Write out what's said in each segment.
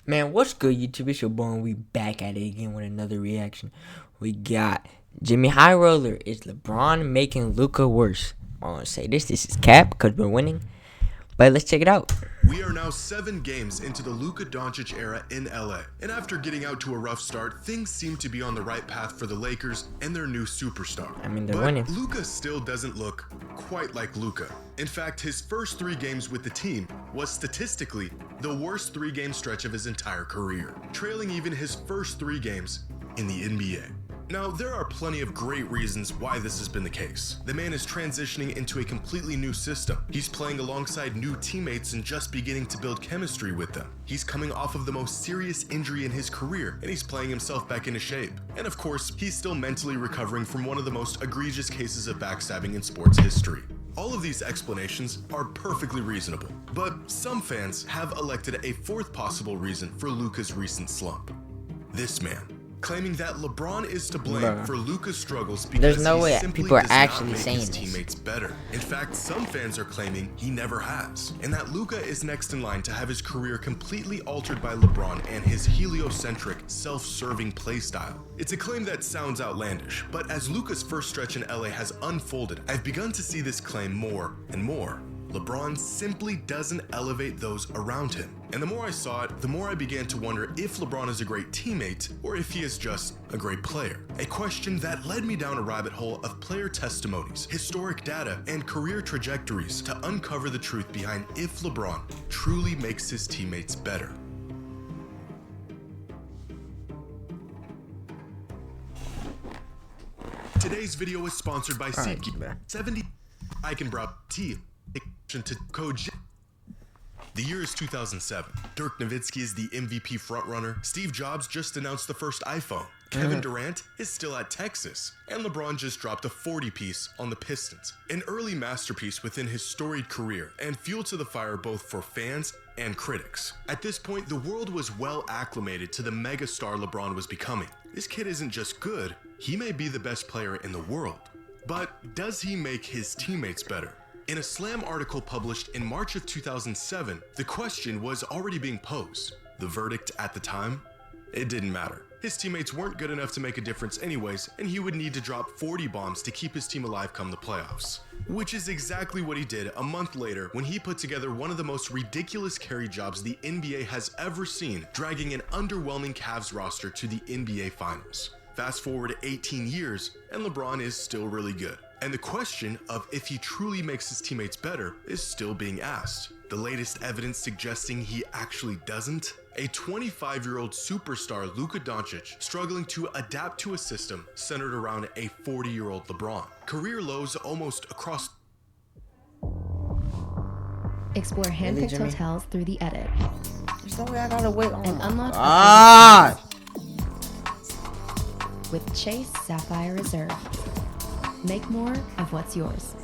Man, what's good, YouTube? It's your boy, and we back at it again with another reaction. We got JxmyHighroller. Is LeBron making Luka worse? I want to say this is cap because we're winning, but let's check it out. We are now 7 games into the Luka Doncic era in LA, and after getting out to a rough start, things seem to be on the right path for the Lakers and their new superstar. I mean, they're but winning. Luka still doesn't look quite like Luka. In fact, his first 3 games with the team was statistically the worst 3-game stretch of his entire career, trailing even his first 3 games in the NBA. Now, there are plenty of great reasons why this has been the case. The man is transitioning into a completely new system. He's playing alongside new teammates and just beginning to build chemistry with them. He's coming off of the most serious injury in his career, and he's playing himself back into shape. And of course, he's still mentally recovering from one of the most egregious cases of backstabbing in sports history. All of these explanations are perfectly reasonable, but some fans have elected a 4th possible reason for Luka's recent slump. This man, claiming that LeBron is to blame for Luka's struggles because There's no way simply people are does not actually make saying his this. teammates better. In fact, some fans are claiming he never has, and that Luka is next in line to have his career completely altered by LeBron and his heliocentric, self-serving play style. It's a claim that sounds outlandish, but as Luka's first stretch in LA has unfolded, I've begun to see this claim more and more. LeBron simply doesn't elevate those around him. And the more I saw it, the more I began to wonder if LeBron is a great teammate or if he is just a great player. A question that led me down a rabbit hole of player testimonies, historic data, and career trajectories to uncover the truth behind if LeBron truly makes his teammates better. Today's video is sponsored by SeatGeek. 70 Eichenbrauch Tea. To code The year is 2007. Dirk Nowitzki is the MVP frontrunner. Steve Jobs just announced the first iPhone. Kevin Durant is still at Texas. And LeBron just dropped a 40-piece on the Pistons. An early masterpiece within his storied career and fuel to the fire both for fans and critics. At this point, the world was well acclimated to the megastar LeBron was becoming. This kid isn't just good, he may be the best player in the world. But does he make his teammates better? In a Slam article published in March of 2007, the question was already being posed. The verdict at the time? It didn't matter. His teammates weren't good enough to make a difference anyways, and he would need to drop 40 bombs to keep his team alive come the playoffs. Which is exactly what he did a month later when he put together one of the most ridiculous carry jobs the NBA has ever seen, dragging an underwhelming Cavs roster to the NBA Finals. Fast forward 18 years, and LeBron is still really good. And the question of if he truly makes his teammates better is still being asked. The latest evidence suggesting he actually doesn't? A 25-year-old superstar Luka Doncic struggling to adapt to a system centered around a 40-year-old LeBron. Career lows almost across. Explore hand-picked hotels through the edit. There's no way I gotta wait on. And unlock with Chase Sapphire Reserve. Make more of what's yours.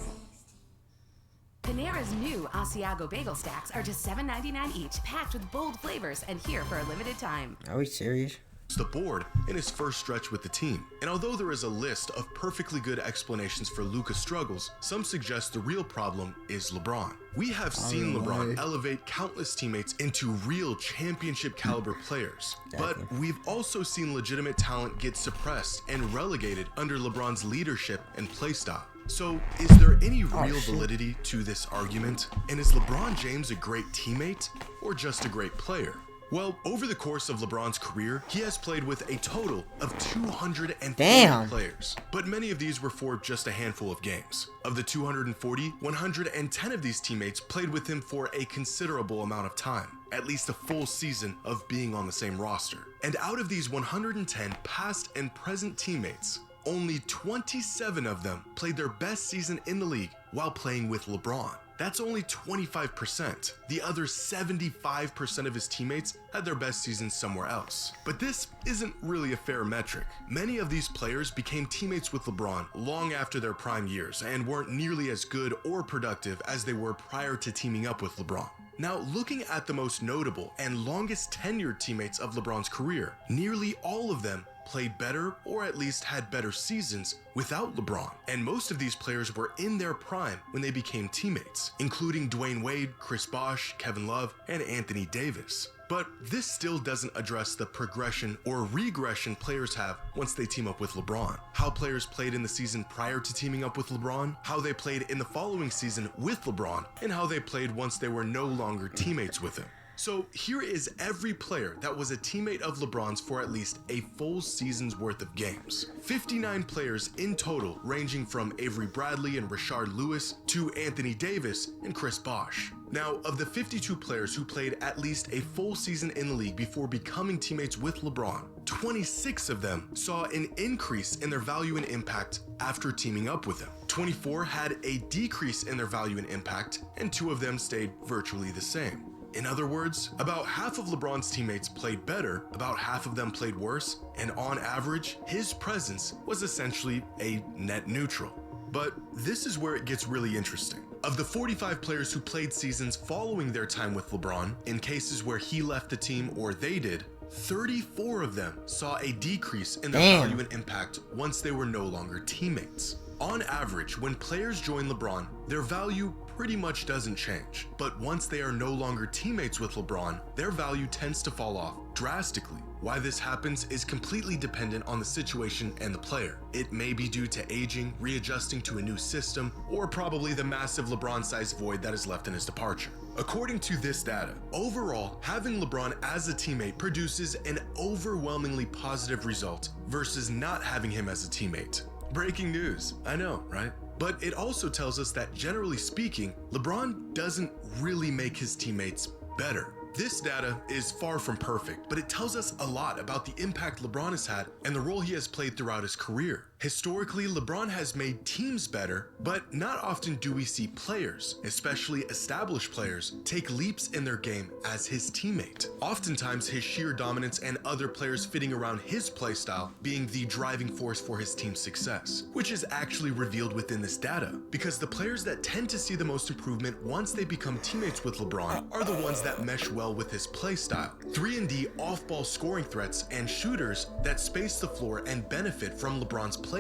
Panera's new Asiago bagel stacks are just $7.99 each, packed with bold flavors and here for a limited time. Are we serious? The board in his first stretch with the team. And although there is a list of perfectly good explanations for Luka's struggles, some suggest the real problem is LeBron. We have seen LeBron elevate countless teammates into real championship caliber players, but we've also seen legitimate talent get suppressed and relegated under LeBron's leadership and play style. So, is there any real validity to this argument? And is LeBron James a great teammate or just a great player? Well, over the course of LeBron's career, he has played with a total of 240 players, but many of these were for just a handful of games. Of the 240, 110 of these teammates played with him for a considerable amount of time, at least a full season of being on the same roster. And out of these 110 past and present teammates, only 27 of them played their best season in the league while playing with LeBron. That's only 25%. The other 75% of his teammates had their best season somewhere else. But this isn't really a fair metric. Many of these players became teammates with LeBron long after their prime years and weren't nearly as good or productive as they were prior to teaming up with LeBron. Now, looking at the most notable and longest tenured teammates of LeBron's career, nearly all of them played better or at least had better seasons without LeBron. And most of these players were in their prime when they became teammates, including Dwayne Wade, Chris Bosh, Kevin Love, and Anthony Davis. But this still doesn't address the progression or regression players have once they team up with LeBron. How players played in the season prior to teaming up with LeBron, how they played in the following season with LeBron, and how they played once they were no longer teammates with him. So here is every player that was a teammate of LeBron's for at least a full season's worth of games. 59 players in total, ranging from Avery Bradley and Rashard Lewis to Anthony Davis and Chris Bosh. Now, of the 52 players who played at least a full season in the league before becoming teammates with LeBron, 26 of them saw an increase in their value and impact after teaming up with him. 24 had a decrease in their value and impact, and 2 of them stayed virtually the same. In other words, about half of LeBron's teammates played better, about half of them played worse, and on average, his presence was essentially a net neutral. But this is where it gets really interesting. Of the 45 players who played seasons following their time with LeBron, in cases where he left the team or they did, 34 of them saw a decrease in their value and impact once they were no longer teammates. On average, when players join LeBron, their value pretty much doesn't change. But once they are no longer teammates with LeBron, their value tends to fall off drastically. Why this happens is completely dependent on the situation and the player. It may be due to aging, readjusting to a new system, or probably the massive LeBron-sized void that is left in his departure. According to this data, overall, having LeBron as a teammate produces an overwhelmingly positive result versus not having him as a teammate. Breaking news, I know, right? But it also tells us that generally speaking, LeBron doesn't really make his teammates better. This data is far from perfect, but it tells us a lot about the impact LeBron has had and the role he has played throughout his career. Historically, LeBron has made teams better, but not often do we see players, especially established players, take leaps in their game as his teammate. Oftentimes, his sheer dominance and other players fitting around his playstyle being the driving force for his team's success, which is actually revealed within this data, because the players that tend to see the most improvement once they become teammates with LeBron are the ones that mesh well with his playstyle. 3-and-D off-ball scoring threats and shooters that space the floor and benefit from LeBron's playmaking.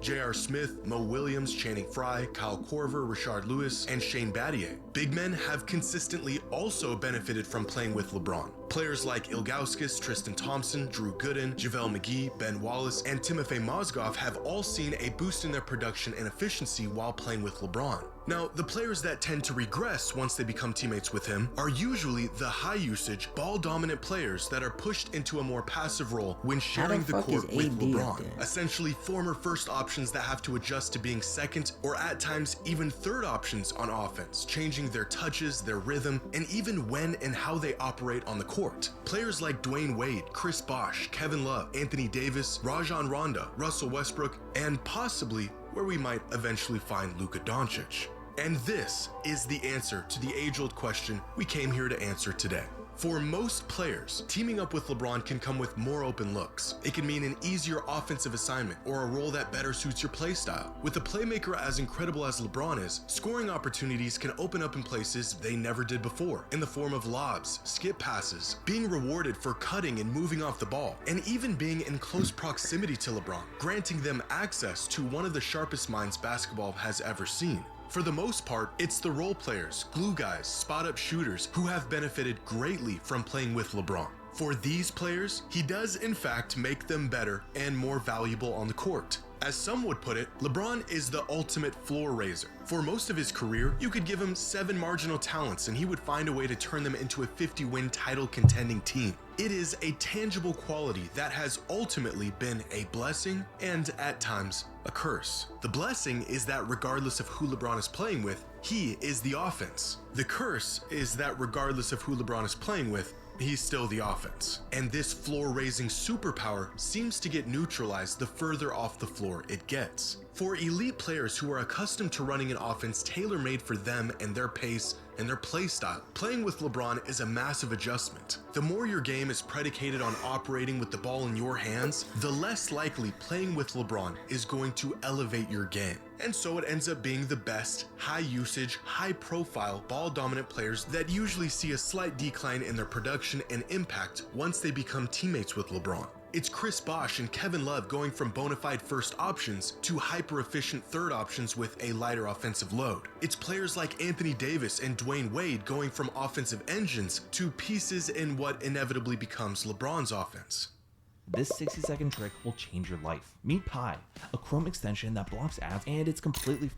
J.R. Smith, Mo Williams, Channing Frye, Kyle Korver, Rashard Lewis, and Shane Battier. Big men have consistently also benefited from playing with LeBron. Players like Ilgauskas, Tristan Thompson, Drew Gooden, JaVale McGee, Ben Wallace, and Timofey Mozgov have all seen a boost in their production and efficiency while playing with LeBron. Now, the players that tend to regress once they become teammates with him are usually the high-usage, ball-dominant players that are pushed into a more passive role when sharing the court with LeBron. Essentially, former first options that have to adjust to being second or at times even third options on offense, changing their touches, their rhythm, and even when and how they operate on the court. Players like Dwayne Wade, Chris Bosh, Kevin Love, Anthony Davis, Rajon Rondo, Russell Westbrook, and possibly where we might eventually find Luka Doncic. And this is the answer to the age-old question we came here to answer today. For most players, teaming up with LeBron can come with more open looks. It can mean an easier offensive assignment or a role that better suits your playstyle. With a playmaker as incredible as LeBron is, scoring opportunities can open up in places they never did before, in the form of lobs, skip passes, being rewarded for cutting and moving off the ball, and even being in close proximity to LeBron, granting them access to one of the sharpest minds basketball has ever seen. For the most part, it's the role players, glue guys, spot-up shooters who have benefited greatly from playing with LeBron. For these players, he does in fact make them better and more valuable on the court. As some would put it, LeBron is the ultimate floor raiser. For most of his career, you could give him 7 marginal talents and he would find a way to turn them into a 50-win title contending team. It is a tangible quality that has ultimately been a blessing and, at times, a curse. The blessing is that regardless of who LeBron is playing with, he is the offense. The curse is that regardless of who LeBron is playing with, he's still the offense. And this floor-raising superpower seems to get neutralized the further off the floor it gets. For elite players who are accustomed to running an offense tailor-made for them and their pace and their play style, playing with LeBron is a massive adjustment. The more your game is predicated on operating with the ball in your hands, the less likely playing with LeBron is going to elevate your game. And so it ends up being the best, high-usage, high-profile, ball-dominant players that usually see a slight decline in their production and impact once they become teammates with LeBron. It's Chris Bosh and Kevin Love going from bona fide first options to hyper-efficient third options with a lighter offensive load. It's players like Anthony Davis and Dwayne Wade going from offensive engines to pieces in what inevitably becomes LeBron's offense. This 60-second trick will change your life. Meet Pi, a Chrome extension that blocks ads, and it's completely...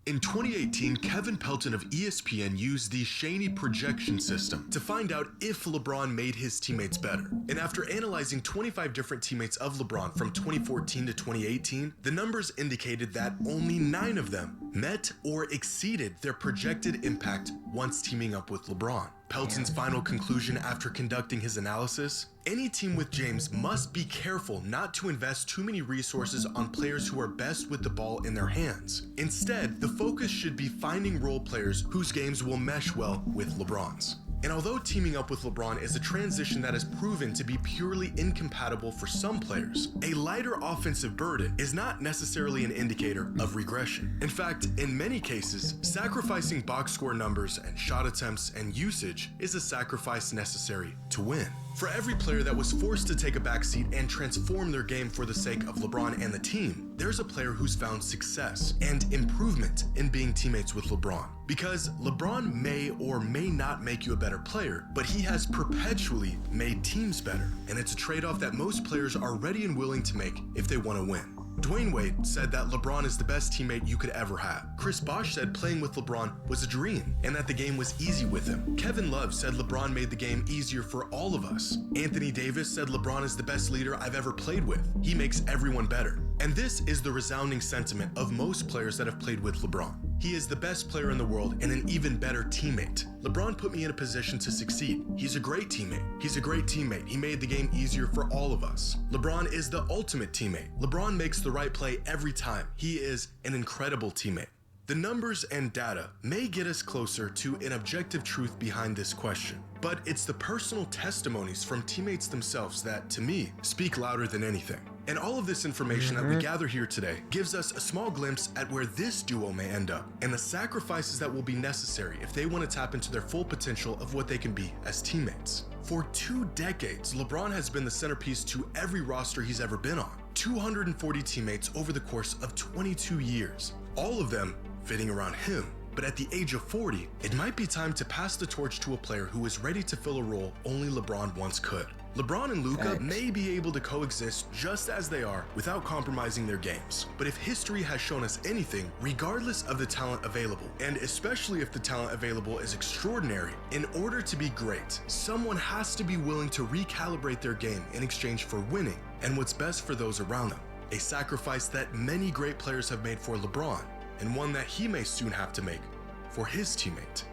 In 2018, Kevin Pelton of ESPN used the Shaney projection system to find out if LeBron made his teammates better. And after analyzing 25 different teammates of LeBron from 2014 to 2018, the numbers indicated that only 9 of them met or exceeded their projected impact once teaming up with LeBron. Pelton's final conclusion after conducting his analysis: any team with James must be careful not to invest too many resources on players who are best with the ball in their hands. Instead, the focus should be finding role players whose games will mesh well with LeBron's. And although teaming up with LeBron is a transition that has proven to be purely incompatible for some players, a lighter offensive burden is not necessarily an indicator of regression. In fact, in many cases, sacrificing box score numbers and shot attempts and usage is a sacrifice necessary to win. For every player that was forced to take a backseat and transform their game for the sake of LeBron and the team, there's a player who's found success and improvement in being teammates with LeBron. Because LeBron may or may not make you a better player, but he has perpetually made teams better. And it's a trade-off that most players are ready and willing to make if they want to win. Dwayne Wade said that LeBron is the best teammate you could ever have. Chris Bosh said playing with LeBron was a dream and that the game was easy with him. Kevin Love said LeBron made the game easier for all of us. Anthony Davis said LeBron is the best leader I've ever played with. He makes everyone better. And this is the resounding sentiment of most players that have played with LeBron. He is the best player in the world and an even better teammate. LeBron put me in a position to succeed. He's a great teammate. He's a great teammate. He made the game easier for all of us. LeBron is the ultimate teammate. LeBron makes the right play every time. He is an incredible teammate. The numbers and data may get us closer to an objective truth behind this question, but it's the personal testimonies from teammates themselves that, to me, speak louder than anything. And all of this information that we gather here today gives us a small glimpse at where this duo may end up and the sacrifices that will be necessary if they want to tap into their full potential of what they can be as teammates. For 2 decades, LeBron has been the centerpiece to every roster he's ever been on. 240 teammates over the course of 22 years, all of them fitting around him. But at the age of 40, it might be time to pass the torch to a player who is ready to fill a role only LeBron once could. LeBron and Luka may be able to coexist just as they are without compromising their games. But if history has shown us anything, regardless of the talent available, and especially if the talent available is extraordinary, in order to be great, someone has to be willing to recalibrate their game in exchange for winning and what's best for those around them. A sacrifice that many great players have made for LeBron, and one that he may soon have to make for his teammate.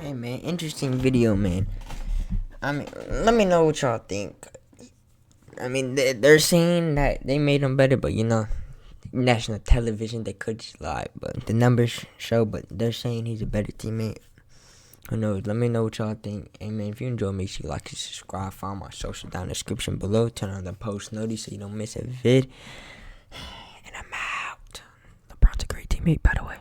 Hey man, interesting video, man. I mean, let me know what y'all think. I mean, they're saying that they made him better, but you know, national television, they could just lie, but the numbers show, but they're saying he's a better teammate. Who knows? Let me know what y'all think. Hey man, if you enjoy, make sure you like and subscribe. Follow my social down in the description below. Turn on the post notice so you don't miss a vid. And I'm out. LeBron's a great teammate, by the way.